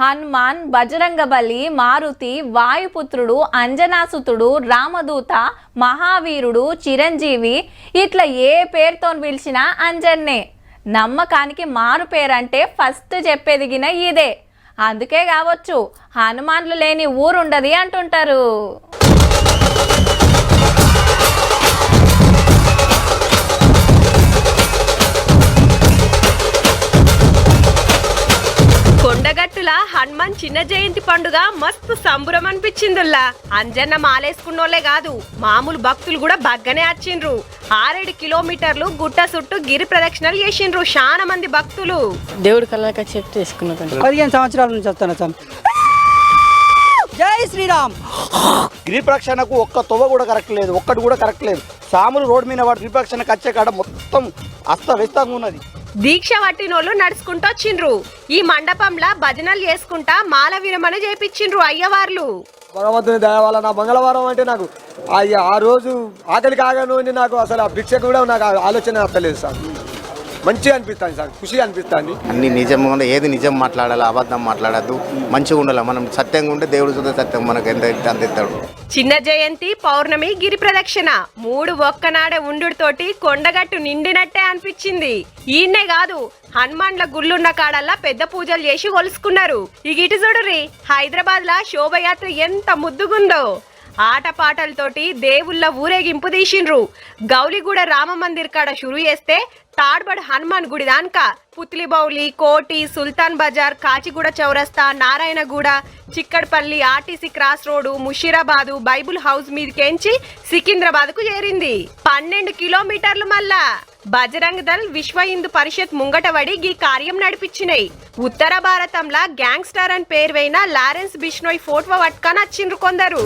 హనుమాన్, బజరంగబలి, మారుతి, వాయుపుత్రుడు, అంజనాసుతుడు, రామదూత, మహావీరుడు, చిరంజీవి ఇట్లా ఏ పేరుతో పిలిచినా అంజన్నే. నమ్మకానికి మారు పేరంటే ఫస్ట్ చెప్పేదిగిన ఇదే. అందుకే కావచ్చు హనుమాన్లు లేని ఊరుండది అంటుంటారు. కొండగట్టుల హనుమాన్ చిన్న జయంతి పండుగ మస్తు సంబురం అనిపించిందిల్లా. అంజన్న మాలేసుకున్నోళ్లే కాదు, మామూలు భక్తులు కూడా బగ్గనే వచ్చిండ్రు. 6-7 కిలోమీటర్లు గుట్ట చుట్టూ గిరి ప్రదక్షిణలు చేసిండ్రు చాలా మంది భక్తులు. దేవుడు కళ్ళక చెప్తే వేసుకున్నాను. 15 సంవత్సరాల నుంచి వస్తాను సార్. జై శ్రీరామ్. గిరి ప్రదక్షిణకు ఒక్క తొవ్వ కూడా కరెక్ట్ లేదు, ఒక్కటి కూడా కరెక్ట్ లేదు. సాములు రోడ్డు మీద వాడు గిరి ప్రదక్షిణకు వచ్చే కాడ మొత్తం అస్తవ్యస్తంగా ఉన్నది. దీక్ష పట్టినోళ్ళు నడుచుకుంటూ వచ్చిండ్రు. ఈ మండపంలా భజనలు చేసుకుంటా మాల విరమణ చేపించిండ్రు అయ్యవార్లు. భగవంతుని దయ వల్ల నా మంగళవారం అంటే నాకు ఆ రోజు ఆకలికి ఆగను నాకు అసలు ఆ భిక్ష కూడా నాకు ఆలోచన అర్థలేదు సార్. మంచిగా అనిపిస్తుంది సార్, ఖుషిగా అనిపిస్తుంది. అన్ని నిజం, ఏది నిజం మాట్లాడాలి, అబద్ధం మాట్లాడద్దు, మంచిగా ఉండాలి. మనం సత్యంగా ఉంటే దేవుడు చూస్తే సత్యం మనకు ఎంత అందిస్తాడు. చిన్న జయంతి, పౌర్ణమి, గిరి ప్రదక్షిణ 3 ఒక్కనాడే ఉండుతోటి కొండగట్టు నిండినట్టే అనిపించింది. ఈయన్నే కాదు, హనుమాన్ల గుళ్ళున్న కాడల్లా పెద్ద పూజలు చేసి కొలుసుకున్నారు. ఇక ఇటు చూడుర్రి, హైదరాబాద్ లా శోభయాత్ర ఎంత ముద్దుగుందో. ఆటపాటలతోటి దేవుళ్ళ ఊరేగింపు తీసిండ్రు. గౌలిగూడ రామ మందిర్ కాడ షురు చేస్తే తాడ్బడ్ హనుమాన్ గుడి దానిక పుత్లిబౌలి, కోటి, సుల్తాన్ బజార్, కాచిగూడ చౌరస్తా, Narayanguda, Chikkadpally, RTC cross road, Musheerabad, Bible house మీదకెంచి సికింద్రాబాద్ కు చేరింది. 12 కిలోమీటర్లు. మళ్ళా బజరంగ్ దళ్, విశ్వ హిందూ పరిషత్ ముంగటవడి ఈ కార్యం నడిపించినాయి. ఉత్తర భారతంలా గ్యాంగ్స్టర్ అని పేరువైన లారెన్స్ బిష్నోయ్ ఫోటో పట్టుకొని వచ్చిండ్రు కొందరు.